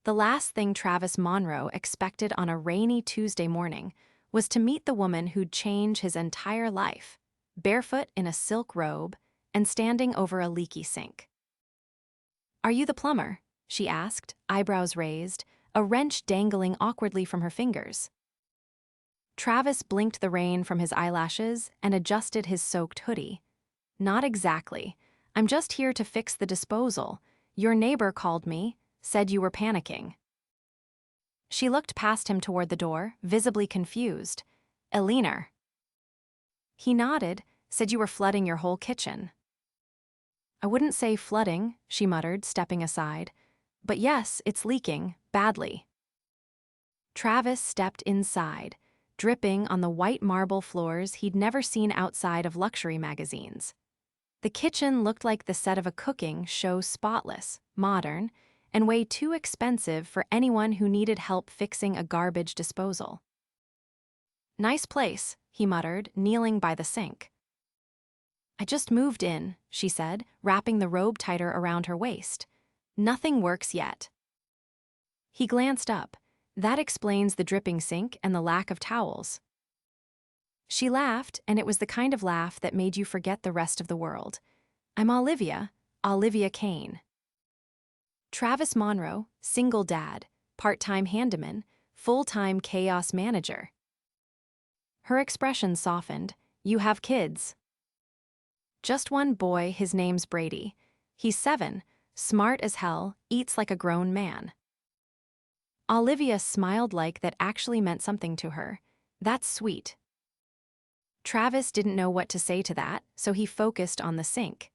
The last thing Travis Monroe expected on a rainy Tuesday morning was to meet the woman who'd change his entire life, barefoot in a silk robe and standing over a leaky sink. "Are you the plumber?" she asked, eyebrows raised, a wrench dangling awkwardly from her fingers. Travis blinked the rain from his eyelashes and adjusted his soaked hoodie. "Not exactly. I'm just here to fix the disposal. Your neighbor called me, said you were panicking." She looked past him toward the door, visibly confused. "Eleanor." He nodded, said you were flooding your whole kitchen. "I wouldn't say flooding," she muttered, stepping aside. "But yes, it's leaking, badly." Travis stepped inside, dripping on the white marble floors he'd never seen outside of luxury magazines. The kitchen looked like the set of a cooking show, spotless, modern, and way too expensive for anyone who needed help fixing a garbage disposal. "Nice place," he muttered, kneeling by the sink. "I just moved in," she said, wrapping the robe tighter around her waist. "Nothing works yet." He glanced up. "That explains the dripping sink and the lack of towels." She laughed, and it was the kind of laugh that made you forget the rest of the world. "I'm Olivia Kane." Travis Monroe, single dad, part-time handyman, full-time chaos manager. Her expression softened. "You have kids?" "Just one boy, his name's Brady. He's 7, smart as hell, eats like a grown man." Olivia smiled like that actually meant something to her. "That's sweet." Travis didn't know what to say to that, so he focused on the sink.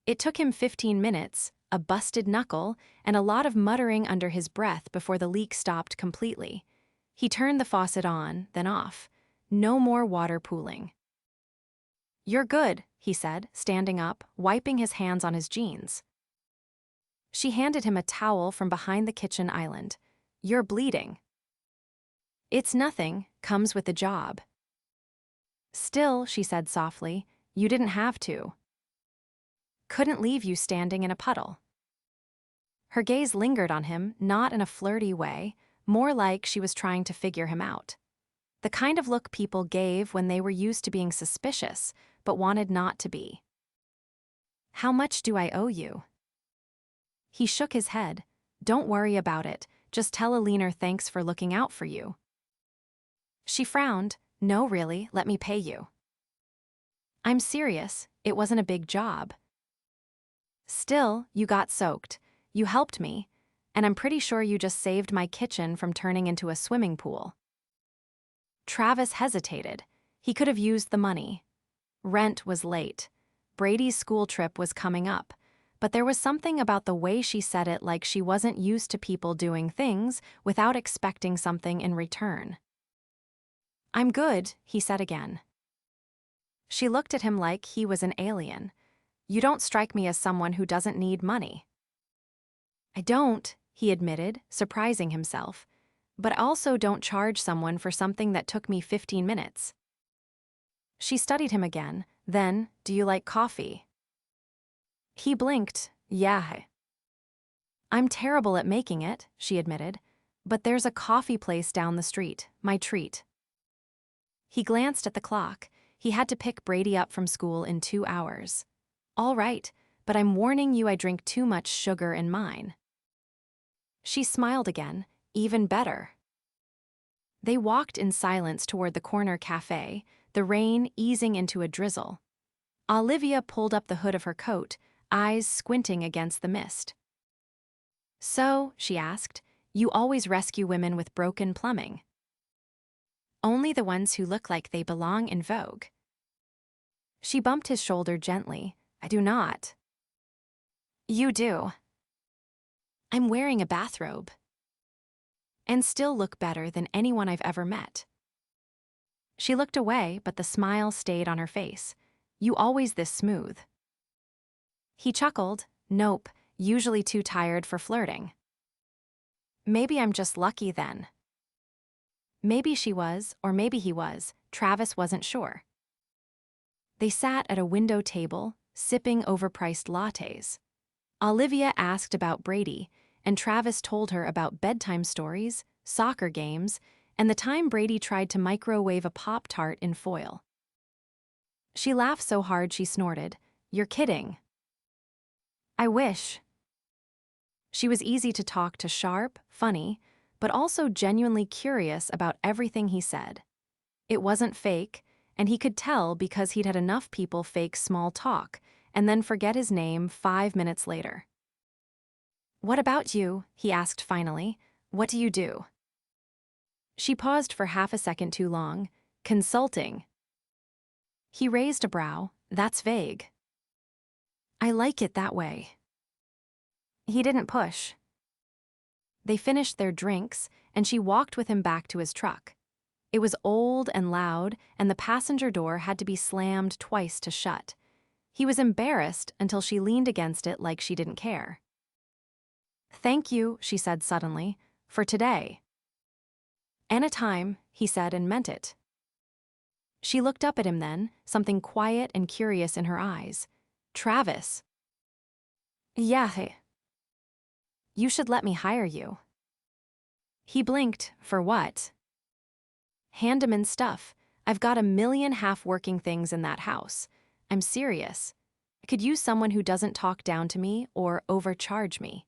It took him 15 minutes, a busted knuckle, and a lot of muttering under his breath before the leak stopped completely. He turned the faucet on, then off. No more water pooling. "You're good," he said, standing up, wiping his hands on his jeans. She handed him a towel from behind the kitchen island. "You're bleeding." "It's nothing, comes with the job." "Still," she said softly, "you didn't have to." "Couldn't leave you standing in a puddle." Her gaze lingered on him, not in a flirty way, more like she was trying to figure him out. The kind of look people gave when they were used to being suspicious, but wanted not to be. "How much do I owe you?" He shook his head. "Don't worry about it, just tell Eleanor thanks for looking out for you." She frowned. "No, really, let me pay you." "I'm serious, it wasn't a big job." "Still, you got soaked. You helped me, and I'm pretty sure you just saved my kitchen from turning into a swimming pool." Travis hesitated. He could have used the money. Rent was late. Brady's school trip was coming up, but there was something about the way she said it, like she wasn't used to people doing things without expecting something in return. "I'm good," he said again. She looked at him like he was an alien. "You don't strike me as someone who doesn't need money." "I don't," he admitted, surprising himself, "but I also don't charge someone for something that took me 15 minutes. She studied him again. Then, "Do you like coffee?" He blinked. "Yeah." "I'm terrible at making it," she admitted, "but there's a coffee place down the street, my treat." He glanced at the clock. He had to pick Brady up from school in 2 hours. "All right, but I'm warning you I drink too much sugar in mine." She smiled again. "Even better." They walked in silence toward the corner cafe, the rain easing into a drizzle. Olivia pulled up the hood of her coat, eyes squinting against the mist. "So," she asked, "you always rescue women with broken plumbing?" "Only the ones who look like they belong in Vogue." She bumped his shoulder gently. "I do not." "You do." "I'm wearing a bathrobe. And still look better than anyone I've ever met." She looked away, but the smile stayed on her face. "You always this smooth." He chuckled. "Nope, usually too tired for flirting." "Maybe I'm just lucky then." Maybe she was, or maybe he was. Travis wasn't sure. They sat at a window table, sipping overpriced lattes. Olivia asked about Brady, and Travis told her about bedtime stories, soccer games, and the time Brady tried to microwave a Pop-Tart in foil. She laughed so hard she snorted, "You're kidding." "I wish." She was easy to talk to, sharp, funny, but also genuinely curious about everything he said. It wasn't fake, and he could tell because he'd had enough people fake small talk and then forget his name 5 minutes later. "What about you?" he asked finally. "What do you do?" She paused for half a second too long. "Consulting." He raised a brow. "That's vague." "I like it that way." He didn't push. They finished their drinks, and she walked with him back to his truck. It was old and loud, and the passenger door had to be slammed twice to shut. He was embarrassed until she leaned against it like she didn't care. "Thank you," she said suddenly, "for today." "Anytime," he said and meant it. She looked up at him then, something quiet and curious in her eyes. "Travis." "Yeah. You should let me hire you." He blinked. "For what?" "Handyman stuff. I've got 1,000,000 half-working things in that house. I'm serious. I could use someone who doesn't talk down to me or overcharge me."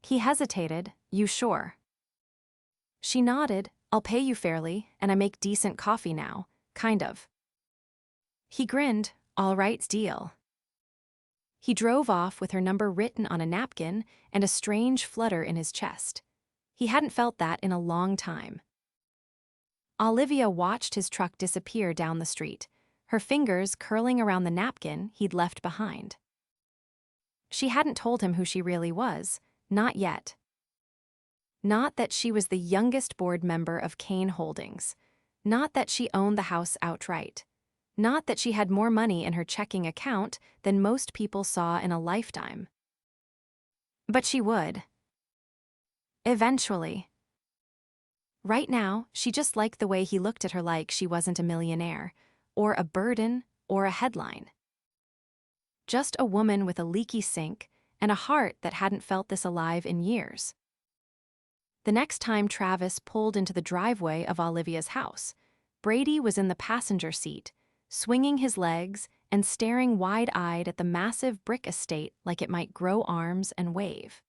He hesitated. "You sure?" She nodded. "I'll pay you fairly, and I make decent coffee now. Kind of." He grinned. "All right, deal." He drove off with her number written on a napkin and a strange flutter in his chest. He hadn't felt that in a long time. Olivia watched his truck disappear down the street, her fingers curling around the napkin he'd left behind. She hadn't told him who she really was, not yet. Not that she was the youngest board member of Kane Holdings. Not that she owned the house outright. Not that she had more money in her checking account than most people saw in a lifetime. But she would. Eventually. Right now, she just liked the way he looked at her like she wasn't a millionaire, or a burden, or a headline. Just a woman with a leaky sink and a heart that hadn't felt this alive in years. The next time Travis pulled into the driveway of Olivia's house, Brady was in the passenger seat, swinging his legs and staring wide-eyed at the massive brick estate like it might grow arms and wave.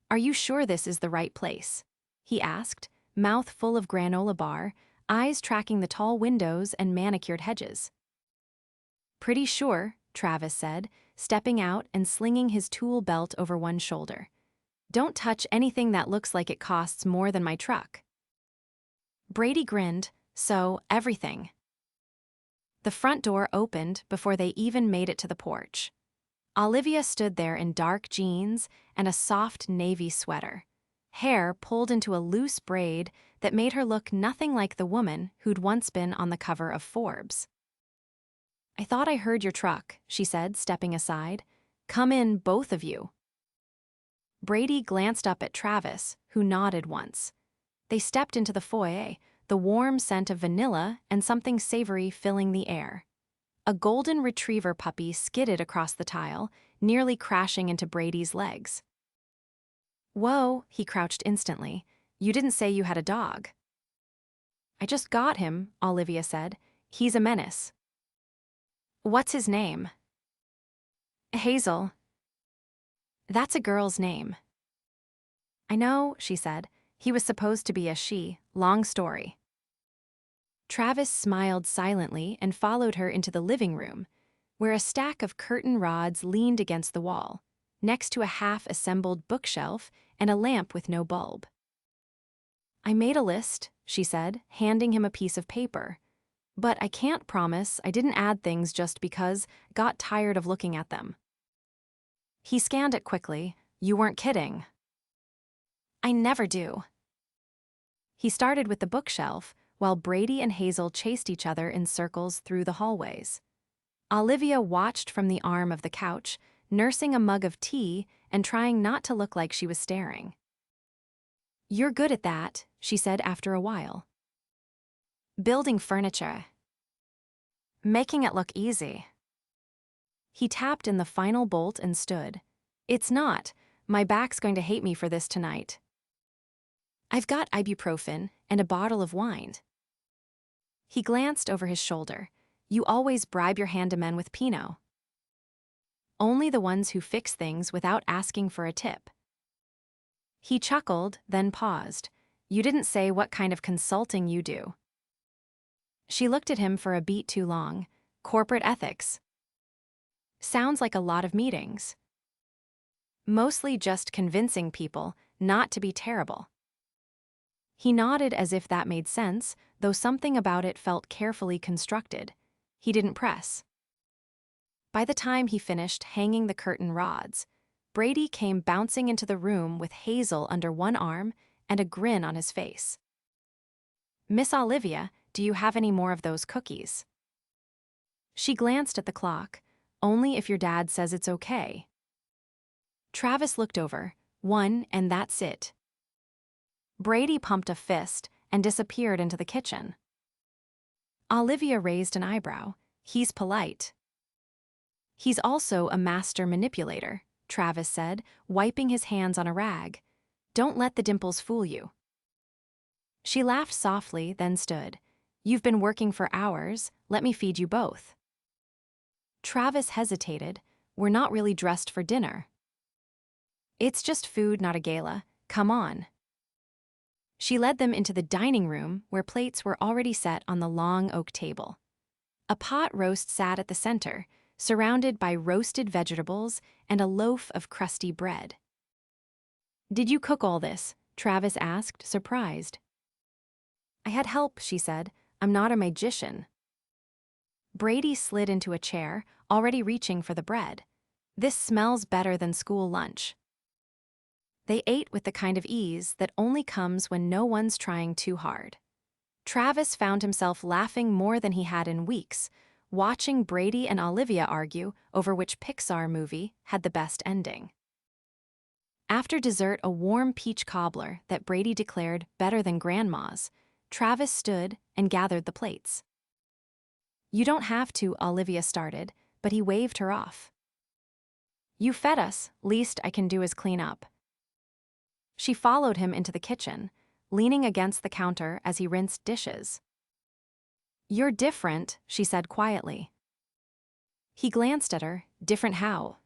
"Are you sure this is the right place?" he asked, mouth full of granola bar, eyes tracking the tall windows and manicured hedges. "Pretty sure," Travis said, stepping out and slinging his tool belt over one shoulder. "Don't touch anything that looks like it costs more than my truck." Brady grinned. "So, everything." The front door opened before they even made it to the porch. Olivia stood there in dark jeans and a soft navy sweater, hair pulled into a loose braid that made her look nothing like the woman who'd once been on the cover of Forbes. "I thought I heard your truck," she said, stepping aside. "Come in, both of you." Brady glanced up at Travis, who nodded once. They stepped into the foyer, the warm scent of vanilla and something savory filling the air. A golden retriever puppy skidded across the tile, nearly crashing into Brady's legs. "Whoa," he crouched instantly. "You didn't say you had a dog." "I just got him," Olivia said. "He's a menace." "What's his name?" "Hazel." "That's a girl's name." "I know," she said. "He was supposed to be a she. Long story." Travis smiled silently and followed her into the living room, where a stack of curtain rods leaned against the wall, next to a half-assembled bookshelf and a lamp with no bulb. "I made a list," she said, handing him a piece of paper. "But I can't promise I didn't add things just because I got tired of looking at them." He scanned it quickly. "You weren't kidding." "I never do." He started with the bookshelf, while Brady and Hazel chased each other in circles through the hallways. Olivia watched from the arm of the couch, nursing a mug of tea and trying not to look like she was staring. "You're good at that," she said after a while. "Building furniture. Making it look easy." He tapped in the final bolt and stood. "It's not, My back's going to hate me for this tonight. I've got ibuprofen and a bottle of wine. He glanced over his shoulder. You always bribe your handyman with Pinot. Only the ones who fix things without asking for a tip. He chuckled, then paused. You didn't say what kind of consulting you do. She looked at him for a beat too long. Corporate ethics. Sounds like a lot of meetings. Mostly just convincing people not to be terrible. He nodded as if that made sense, though something about it felt carefully constructed. He didn't press. By the time he finished hanging the curtain rods, Brady came bouncing into the room with Hazel under one arm and a grin on his face. Miss Olivia, do you have any more of those cookies? She glanced at the clock. Only if your dad says it's okay. Travis looked over. One, and that's it. Brady pumped a fist and disappeared into the kitchen. Olivia raised an eyebrow. He's polite. He's also a master manipulator, Travis said, wiping his hands on a rag. Don't let the dimples fool you. She laughed softly, then stood. You've been working for hours. Let me feed you both. Travis hesitated. We're not really dressed for dinner. It's just food, not a gala. Come on. She led them into the dining room where plates were already set on the long oak table. A pot roast sat at the center, surrounded by roasted vegetables and a loaf of crusty bread. Did you cook all this? Travis asked, surprised. I had help, she said. I'm not a magician. Brady slid into a chair, already reaching for the bread. This smells better than school lunch. They ate with the kind of ease that only comes when no one's trying too hard. Travis found himself laughing more than he had in weeks, watching Brady and Olivia argue over which Pixar movie had the best ending. After dessert, a warm peach cobbler that Brady declared better than Grandma's, Travis stood and gathered the plates. You don't have to, Olivia started, but he waved her off. You fed us, least I can do is clean up. She followed him into the kitchen, leaning against the counter as he rinsed dishes. You're different, she said quietly. He glanced at her. Different how?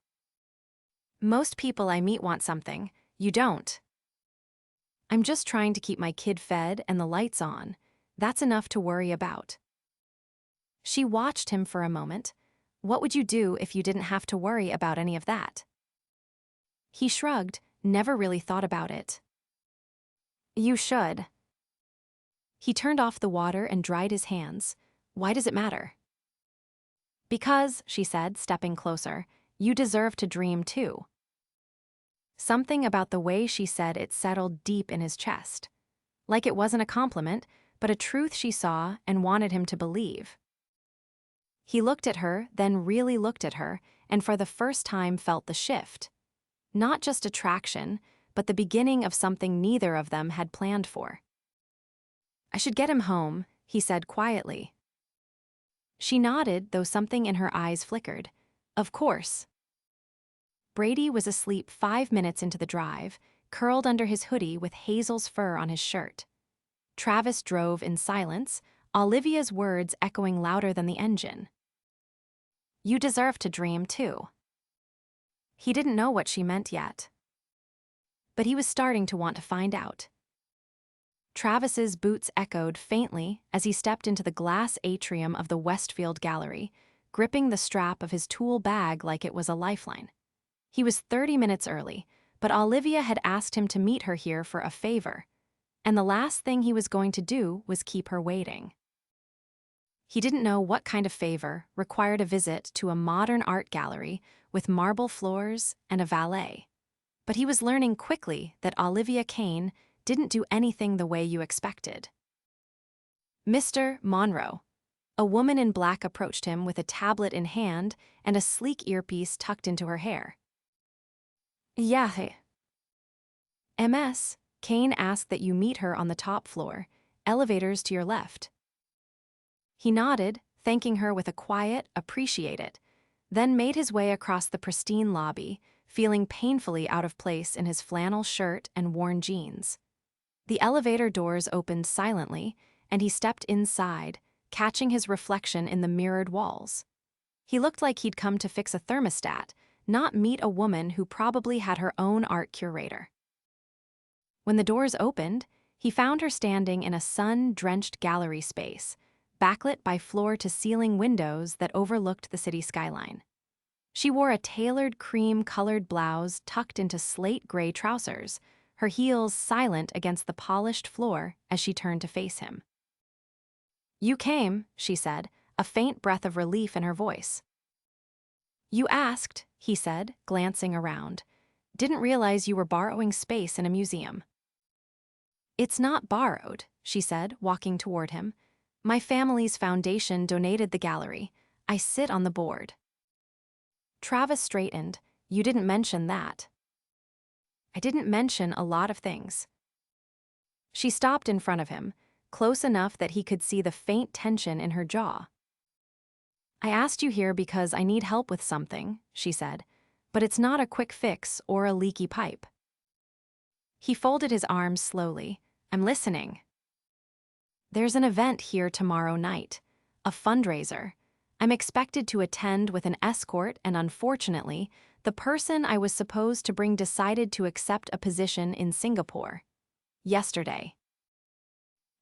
Most people I meet want something. You don't. I'm just trying to keep my kid fed and the lights on. That's enough to worry about. She watched him for a moment. What would you do if you didn't have to worry about any of that? He shrugged, never really thought about it. You should. He turned off the water and dried his hands. Why does it matter? Because, she said, stepping closer, you deserve to dream too. Something about the way she said it settled deep in his chest. Like it wasn't a compliment, but a truth she saw and wanted him to believe. He looked at her, then really looked at her, and for the first time felt the shift. Not just attraction, but the beginning of something neither of them had planned for. I should get him home, he said quietly. She nodded, though something in her eyes flickered. Of course. Brady was asleep 5 minutes into the drive, curled under his hoodie with Hazel's fur on his shirt. Travis drove in silence, Olivia's words echoing louder than the engine. You deserve to dream, too. He didn't know what she meant yet. But he was starting to want to find out. Travis's boots echoed faintly as he stepped into the glass atrium of the Westfield Gallery, gripping the strap of his tool bag like it was a lifeline. He was 30 minutes early, but Olivia had asked him to meet her here for a favor, and the last thing he was going to do was keep her waiting. He didn't know what kind of favor required a visit to a modern art gallery with marble floors and a valet, but he was learning quickly that Olivia Kane didn't do anything the way you expected. Mr. Monroe. A woman in black approached him with a tablet in hand and a sleek earpiece tucked into her hair. Yeah. MS, Kane asked that you meet her on the top floor, elevators to your left. He nodded, thanking her with a quiet, appreciate it, then made his way across the pristine lobby, feeling painfully out of place in his flannel shirt and worn jeans. The elevator doors opened silently, and he stepped inside, catching his reflection in the mirrored walls. He looked like he'd come to fix a thermostat, not meet a woman who probably had her own art curator. When the doors opened, he found her standing in a sun-drenched gallery space, backlit by floor-to-ceiling windows that overlooked the city skyline. She wore a tailored cream-colored blouse tucked into slate-gray trousers, her heels silent against the polished floor as she turned to face him. "You came," she said, a faint breath of relief in her voice. "You asked," he said, glancing around. "Didn't realize you were borrowing space in a museum." "It's not borrowed," she said, walking toward him. "My family's foundation donated the gallery. I sit on the board." Travis straightened. "You didn't mention that." "I didn't mention a lot of things." She stopped in front of him, close enough that he could see the faint tension in her jaw. "I asked you here because I need help with something," she said, "but it's not a quick fix or a leaky pipe." He folded his arms slowly. "I'm listening." "There's an event here tomorrow night, a fundraiser. I'm expected to attend with an escort, and unfortunately, the person I was supposed to bring decided to accept a position in Singapore. Yesterday."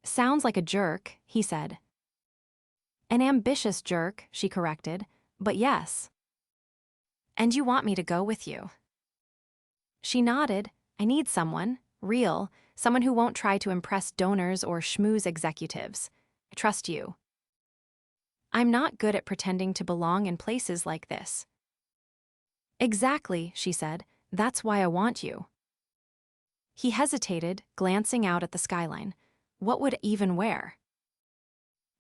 "Sounds like a jerk," he said. "An ambitious jerk," she corrected, "but yes." "And you want me to go with you?" She nodded. "I need someone, real, someone who won't try to impress donors or schmooze executives. I trust you." "I'm not good at pretending to belong in places like this." "Exactly," she said. "That's why I want you." He hesitated, glancing out at the skyline. What would even wear?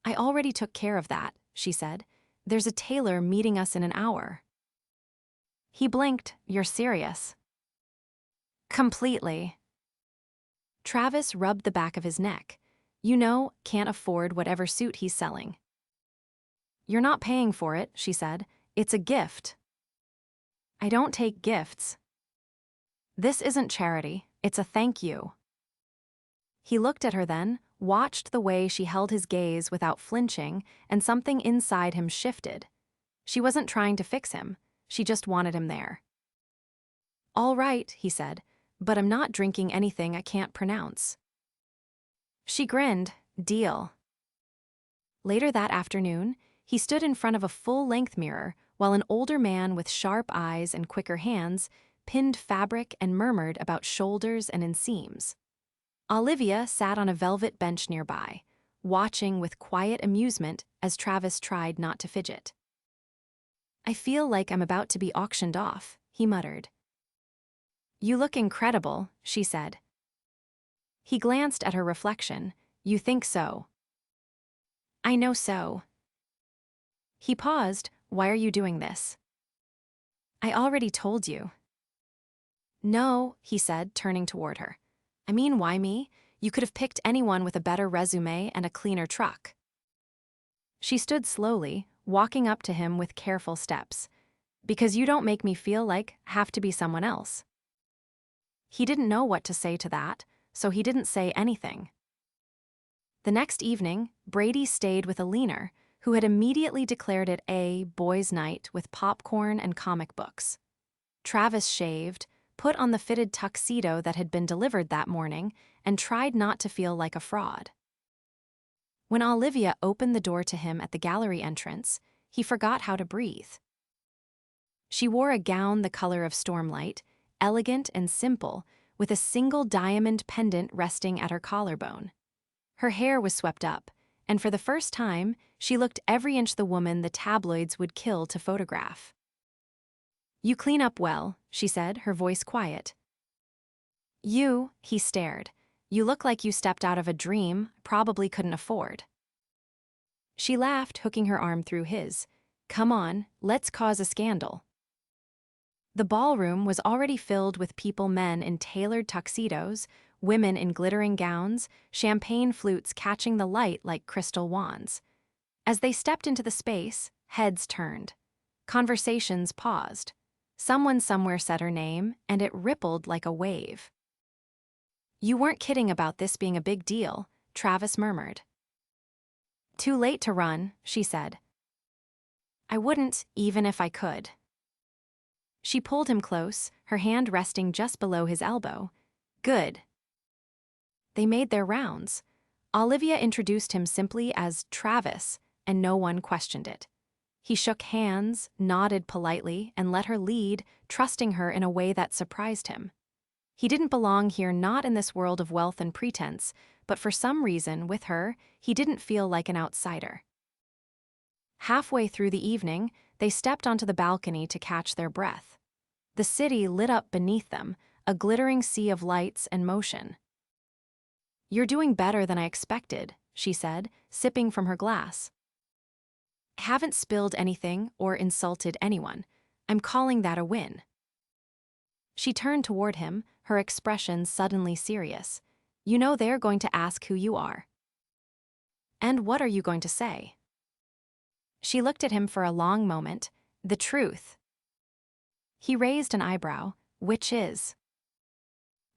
"I already took care of that," she said. "There's a tailor meeting us in an hour." He blinked. "You're serious?" "Completely." Travis rubbed the back of his neck. "You know, can't afford whatever suit he's selling." "You're not paying for it," she said. "It's a gift." "I don't take gifts." "This isn't charity, it's a thank you." He looked at her then, watched the way she held his gaze without flinching, and something inside him shifted. She wasn't trying to fix him, she just wanted him there. "All right," he said, "but I'm not drinking anything I can't pronounce." She grinned. "Deal." Later that afternoon, he stood in front of a full-length mirror while an older man with sharp eyes and quicker hands pinned fabric and murmured about shoulders and inseams. Olivia sat on a velvet bench nearby, watching with quiet amusement as Travis tried not to fidget. "I feel like I'm about to be auctioned off," he muttered. "You look incredible," she said. He glanced at her reflection. "You think so?" "I know so." He paused. "Why are you doing this?" "I already told you." "No," he said, turning toward her. "I mean, why me? You could have picked anyone with a better resume and a cleaner truck." She stood slowly, walking up to him with careful steps. "Because you don't make me feel like I have to be someone else." He didn't know what to say to that, so he didn't say anything. The next evening, Brady stayed with a leaner, who had immediately declared it a boys' night with popcorn and comic books. Travis shaved, put on the fitted tuxedo that had been delivered that morning, and tried not to feel like a fraud. When Olivia opened the door to him at the gallery entrance, he forgot how to breathe. She wore a gown the color of stormlight, elegant and simple, with a single diamond pendant resting at her collarbone. Her hair was swept up, and for the first time, she looked every inch the woman the tabloids would kill to photograph. "You clean up well," she said, her voice quiet. "You," he stared. "You look like you stepped out of a dream, probably couldn't afford." She laughed, hooking her arm through his. "Come on, let's cause a scandal." The ballroom was already filled with men in tailored tuxedos, women in glittering gowns, champagne flutes catching the light like crystal wands. As they stepped into the space, heads turned. Conversations paused. Someone somewhere said her name, and it rippled like a wave. "You weren't kidding about this being a big deal," Travis murmured. "Too late to run," she said. "I wouldn't, even if I could." She pulled him close, her hand resting just below his elbow. "Good." They made their rounds. Olivia introduced him simply as Travis, and no one questioned it. He shook hands, nodded politely, and let her lead, trusting her in a way that surprised him. He didn't belong here, not in this world of wealth and pretense, but for some reason, with her, he didn't feel like an outsider. Halfway through the evening, they stepped onto the balcony to catch their breath. The city lit up beneath them, a glittering sea of lights and motion. "You're doing better than I expected," she said, sipping from her glass. "I haven't spilled anything or insulted anyone. I'm calling that a win." She turned toward him, her expression suddenly serious. "You know they're going to ask who you are. And what are you going to say?" She looked at him for a long moment. "The truth." He raised an eyebrow. "Which is?"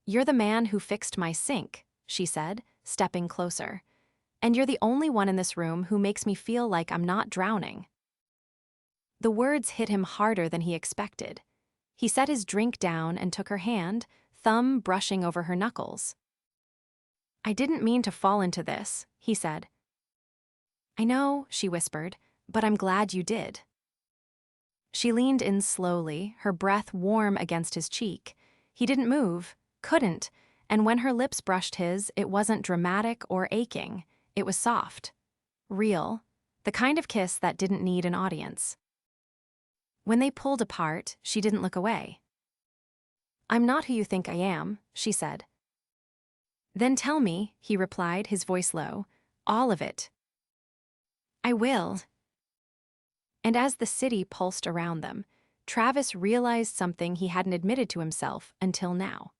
"You're the man who fixed my sink," she said, stepping closer. "And you're the only one in this room who makes me feel like I'm not drowning." The words hit him harder than he expected. He set his drink down and took her hand, thumb brushing over her knuckles. "I didn't mean to fall into this," he said. "I know," she whispered, "but I'm glad you did." She leaned in slowly, her breath warm against his cheek. He didn't move, couldn't, and when her lips brushed his, it wasn't dramatic or aching. It was soft, real, the kind of kiss that didn't need an audience. When they pulled apart, she didn't look away. "I'm not who you think I am," she said. "Then tell me," he replied, his voice low. "All of it." "I will." And as the city pulsed around them, Travis realized something he hadn't admitted to himself until now.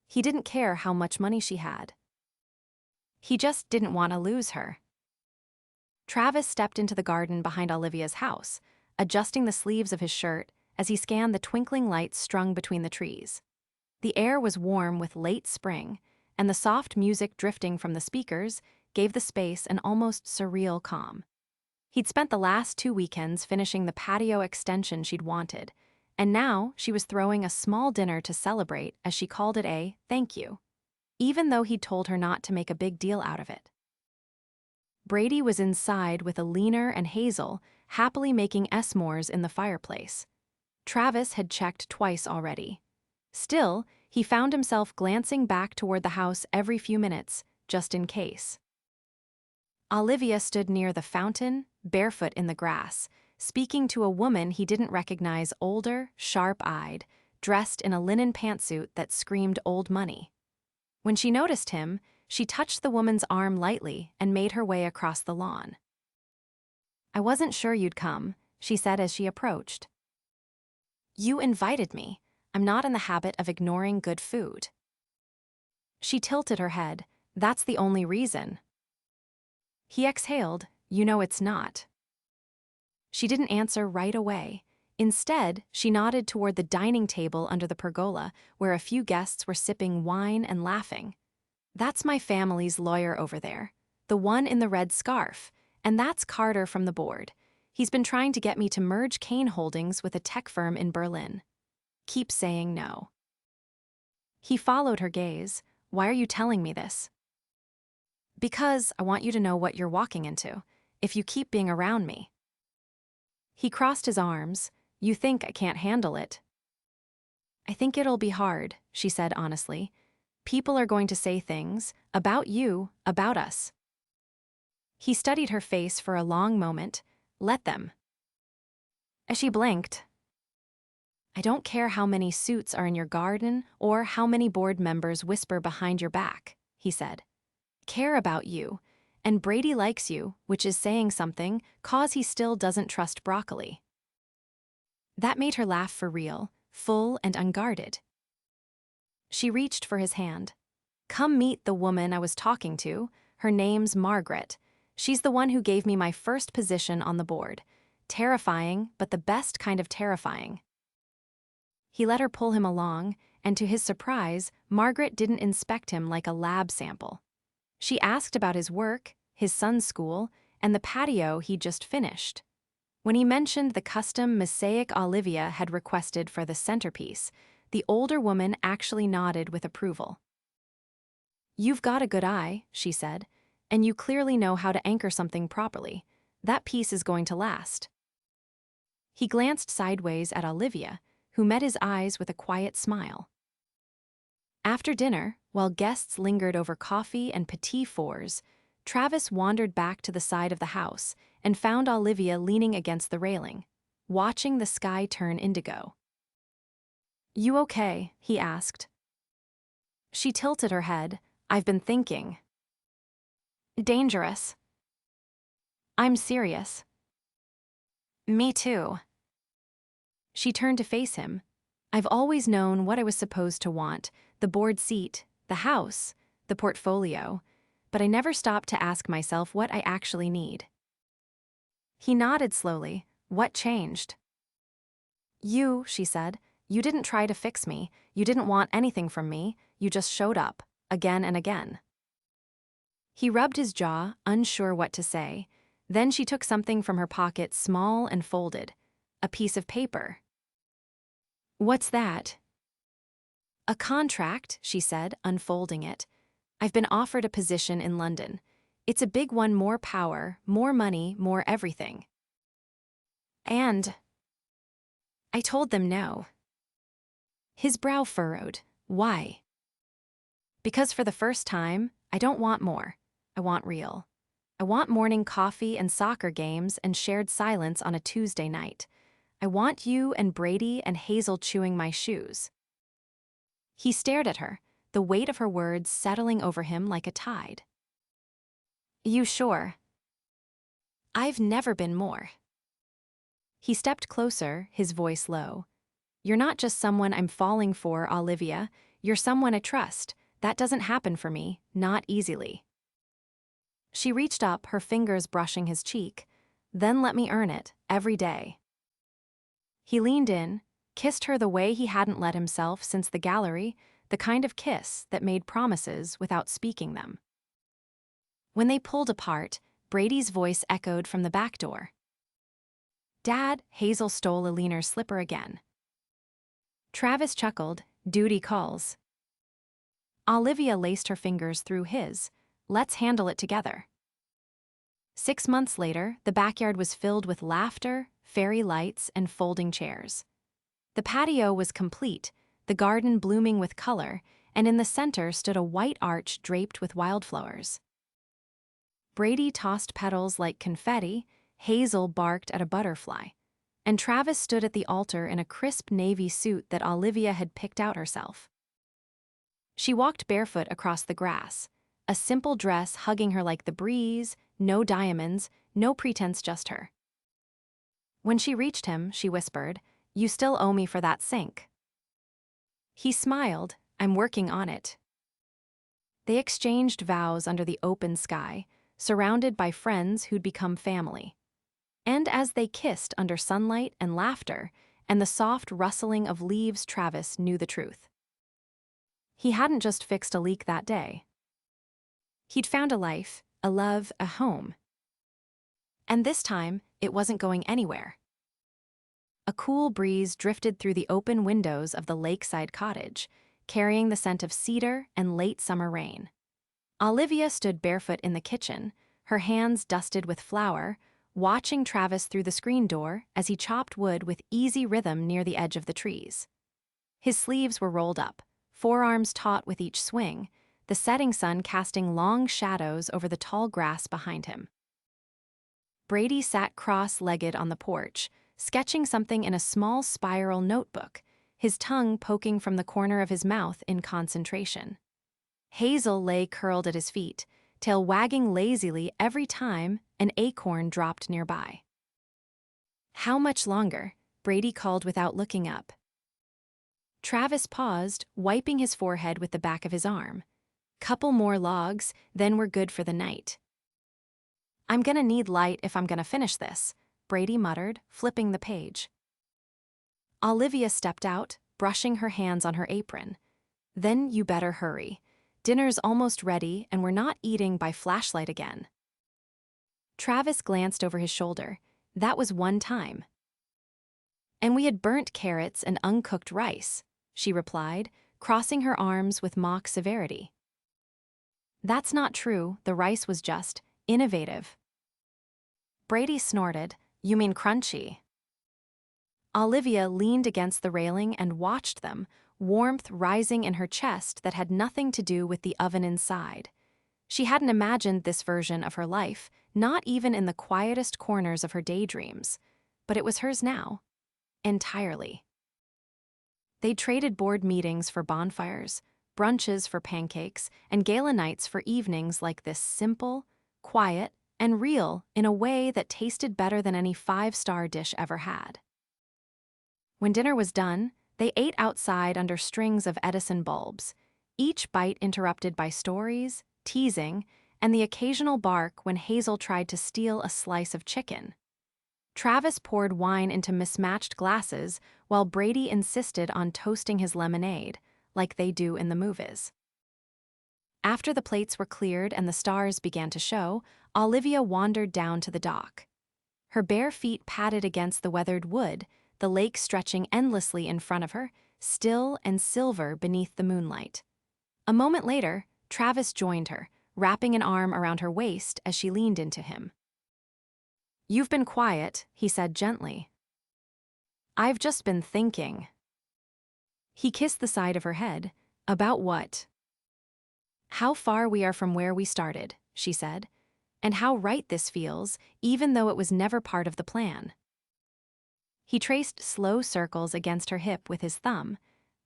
He didn't care how much money she had. He just didn't want to lose her. Travis stepped into the garden behind Olivia's house, adjusting the sleeves of his shirt as he scanned the twinkling lights strung between the trees. The air was warm with late spring, and the soft music drifting from the speakers gave the space an almost surreal calm. He'd spent the last 2 weekends finishing the patio extension she'd wanted, and now she was throwing a small dinner to celebrate, as she called it, a thank you, even though he'd told her not to make a big deal out of it. Brady was inside with Alina and Hazel, happily making s'mores in the fireplace. Travis had checked twice already. Still, he found himself glancing back toward the house every few minutes, just in case. Olivia stood near the fountain, barefoot in the grass, speaking to a woman he didn't recognize, older, sharp-eyed, dressed in a linen pantsuit that screamed old money. When she noticed him, she touched the woman's arm lightly and made her way across the lawn. "I wasn't sure you'd come," she said as she approached. "You invited me. I'm not in the habit of ignoring good food." She tilted her head. "That's the only reason." He exhaled. "You know it's not." She didn't answer right away. Instead, she nodded toward the dining table under the pergola, where a few guests were sipping wine and laughing. "That's my family's lawyer over there, the one in the red scarf, and that's Carter from the board. He's been trying to get me to merge Kane Holdings with a tech firm in Berlin. Keep saying no." He followed her gaze. "Why are you telling me this?" "Because I want you to know what you're walking into, if you keep being around me." He crossed his arms. "You think I can't handle it?" "I think it'll be hard," she said honestly. "People are going to say things about you, about us." He studied her face for a long moment. "Let them." As she blinked, "I don't care how many suits are in your garden or how many board members whisper behind your back," he said. "Care about you, and Brady likes you, which is saying something, 'cause he still doesn't trust broccoli." That made her laugh for real, full and unguarded. She reached for his hand. "Come meet the woman I was talking to. Her name's Margaret. She's the one who gave me my first position on the board. Terrifying, but the best kind of terrifying." He let her pull him along, and to his surprise, Margaret didn't inspect him like a lab sample. She asked about his work, his son's school, and the patio he'd just finished. When he mentioned the custom mosaic Olivia had requested for the centerpiece, the older woman actually nodded with approval. "You've got a good eye," she said, "and you clearly know how to anchor something properly. That piece is going to last." He glanced sideways at Olivia, who met his eyes with a quiet smile. After dinner, while guests lingered over coffee and petit fours, Travis wandered back to the side of the house and found Olivia leaning against the railing, watching the sky turn indigo. "You okay?" he asked. She tilted her head. "I've been thinking." "Dangerous." "I'm serious." "Me too." She turned to face him. "I've always known what I was supposed to want, the board seat, the house, the portfolio, but I never stopped to ask myself what I actually need." He nodded slowly. "What changed?" "You," she said. "You didn't try to fix me. You didn't want anything from me. You just showed up, again and again." He rubbed his jaw, unsure what to say. Then she took something from her pocket, small and folded. A piece of paper. "What's that?" "A contract," she said, unfolding it. "I've been offered a position in London. It's a big one, more power, more money, more everything. And I told them no." His brow furrowed. "Why?" "Because for the first time, I don't want more. I want real. I want morning coffee and soccer games and shared silence on a Tuesday night. I want you and Brady and Hazel chewing my shoes." He stared at her, the weight of her words settling over him like a tide. "You sure?" "I've never been more." He stepped closer, his voice low. "You're not just someone I'm falling for, Olivia. You're someone I trust. That doesn't happen for me, not easily." She reached up, her fingers brushing his cheek. "Then let me earn it, every day." He leaned in, kissed her the way he hadn't let himself since the gallery, the kind of kiss that made promises without speaking them. When they pulled apart, Brady's voice echoed from the back door. "Dad," Hazel stole Aline's slipper again. Travis chuckled. "Duty calls." Olivia laced her fingers through his. "Let's handle it together." 6 months later, the backyard was filled with laughter, fairy lights, and folding chairs. The patio was complete, the garden blooming with color, and in the center stood a white arch draped with wildflowers. Brady tossed petals like confetti, Hazel barked at a butterfly, and Travis stood at the altar in a crisp navy suit that Olivia had picked out herself. She walked barefoot across the grass, a simple dress hugging her like the breeze, no diamonds, no pretense, just her. When she reached him, she whispered, "You still owe me for that sink." He smiled. "I'm working on it." They exchanged vows under the open sky, surrounded by friends who'd become family. And as they kissed under sunlight and laughter and the soft rustling of leaves, Travis knew the truth. He hadn't just fixed a leak that day. He'd found a life, a love, a home. And this time, it wasn't going anywhere. A cool breeze drifted through the open windows of the lakeside cottage, carrying the scent of cedar and late summer rain. Olivia stood barefoot in the kitchen, her hands dusted with flour, watching Travis through the screen door as he chopped wood with easy rhythm near the edge of the trees. His sleeves were rolled up, forearms taut with each swing, the setting sun casting long shadows over the tall grass behind him. Brady sat cross-legged on the porch, sketching something in a small spiral notebook, his tongue poking from the corner of his mouth in concentration. Hazel lay curled at his feet, tail wagging lazily every time an acorn dropped nearby. "How much longer?" Brady called without looking up. Travis paused, wiping his forehead with the back of his arm. "Couple more logs, then we're good for the night." "I'm gonna need light if I'm gonna finish this," Brady muttered, flipping the page. Olivia stepped out, brushing her hands on her apron. "Then you better hurry. Dinner's almost ready and we're not eating by flashlight again." Travis glanced over his shoulder. That was one time. "And we had burnt carrots and uncooked rice," she replied, crossing her arms with mock severity. "That's not true, the rice was just innovative." Brady snorted. "You mean crunchy." Olivia leaned against the railing and watched them, warmth rising in her chest that had nothing to do with the oven inside. She hadn't imagined this version of her life, not even in the quietest corners of her daydreams. But it was hers now. Entirely. They traded board meetings for bonfires, brunches for pancakes, and gala nights for evenings like this, simple, quiet, and real in a way that tasted better than any five-star dish ever had. When dinner was done, they ate outside under strings of Edison bulbs, each bite interrupted by stories, teasing, and the occasional bark when Hazel tried to steal a slice of chicken. Travis poured wine into mismatched glasses while Brady insisted on toasting his lemonade, like they do in the movies. After the plates were cleared and the stars began to show, Olivia wandered down to the dock. Her bare feet patted against the weathered wood, the lake stretching endlessly in front of her, still and silver beneath the moonlight. A moment later, Travis joined her, wrapping an arm around her waist as she leaned into him. "You've been quiet," he said gently. "I've just been thinking." He kissed the side of her head. "About what?" "How far we are from where we started," she said, "and how right this feels, even though it was never part of the plan." He traced slow circles against her hip with his thumb.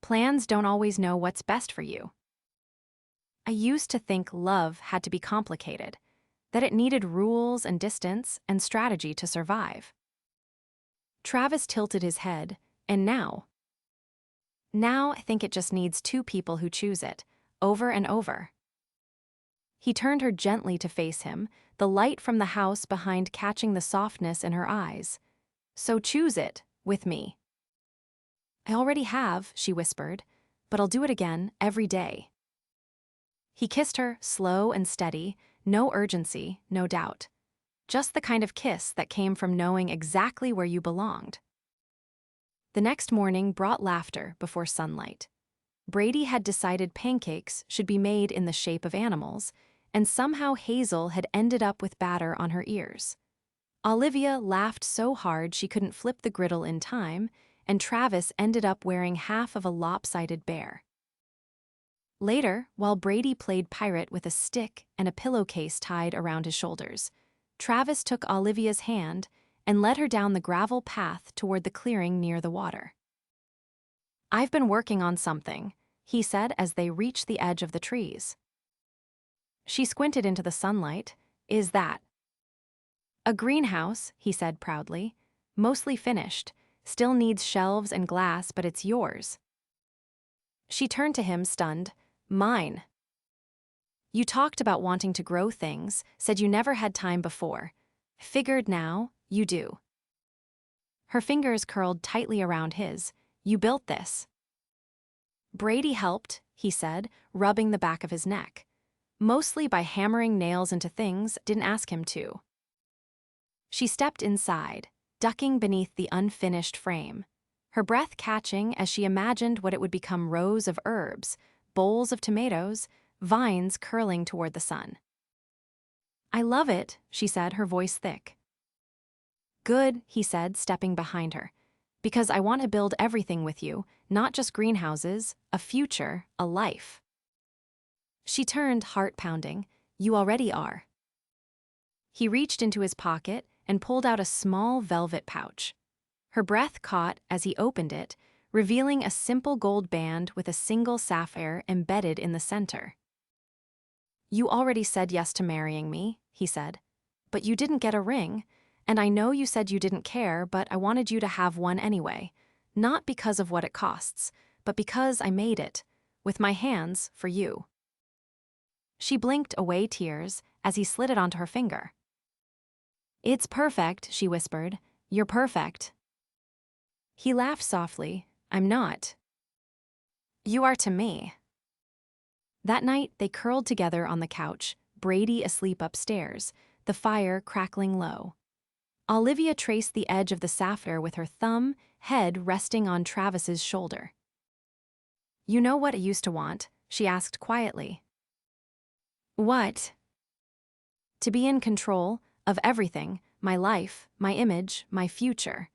"Plans don't always know what's best for you." "I used to think love had to be complicated, that it needed rules and distance and strategy to survive." Travis tilted his head. "And now?" "Now I think it just needs two people who choose it, over and over." He turned her gently to face him, the light from the house behind catching the softness in her eyes. "So choose it, with me." "I already have," she whispered, "but I'll do it again, every day." He kissed her, slow and steady, no urgency, no doubt. Just the kind of kiss that came from knowing exactly where you belonged. The next morning brought laughter before sunlight. Brady had decided pancakes should be made in the shape of animals, and somehow Hazel had ended up with batter on her ears. Olivia laughed so hard she couldn't flip the griddle in time, and Travis ended up wearing half of a lopsided bear. Later, while Brady played pirate with a stick and a pillowcase tied around his shoulders, Travis took Olivia's hand and led her down the gravel path toward the clearing near the water. "I've been working on something," he said as they reached the edge of the trees. She squinted into the sunlight. "Is that?" "A greenhouse," he said proudly. "Mostly finished. Still needs shelves and glass, but it's yours." She turned to him, stunned. "Mine." "You talked about wanting to grow things, said you never had time before. Figured now, you do." Her fingers curled tightly around his. "You built this." "Brady helped," he said, rubbing the back of his neck. "Mostly by hammering nails into things, didn't ask him to." She stepped inside, ducking beneath the unfinished frame, her breath catching as she imagined what it would become: rows of herbs, bowls of tomatoes, vines curling toward the sun. "I love it," she said, her voice thick. "Good," he said, stepping behind her. "Because I want to build everything with you, not just greenhouses, a future, a life." She turned, heart pounding. "You already are." He reached into his pocket and pulled out a small velvet pouch. Her breath caught as he opened it, revealing a simple gold band with a single sapphire embedded in the center. "You already said yes to marrying me," he said. "But you didn't get a ring, and I know you said you didn't care, but I wanted you to have one anyway. Not because of what it costs, but because I made it, with my hands, for you." She blinked away tears as he slid it onto her finger. "It's perfect," she whispered. "You're perfect." He laughed softly. "I'm not." You are to me. That night, they curled together on the couch, Brady asleep upstairs, the fire crackling low. Olivia traced the edge of the sapphire with her thumb, head resting on Travis's shoulder. You know what I used to want? She asked quietly. What? To be in control of everything, my life, my image, my future.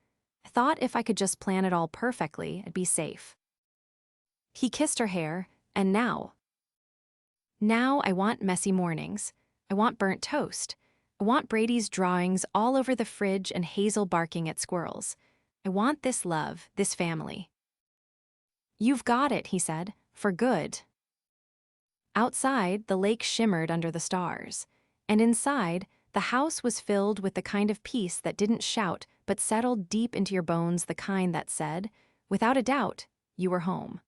I thought if I could just plan it all perfectly, I'd be safe. He kissed her hair, and now I want messy mornings. I want burnt toast. I want Brady's drawings all over the fridge and Hazel barking at squirrels. I want this love, this family. You've got it, he said, for good. Outside, the lake shimmered under the stars. And inside, the house was filled with the kind of peace that didn't shout but settled deep into your bones, the kind that said, without a doubt, you were home.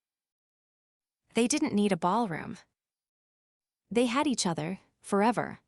They didn't need a ballroom. They had each other, forever.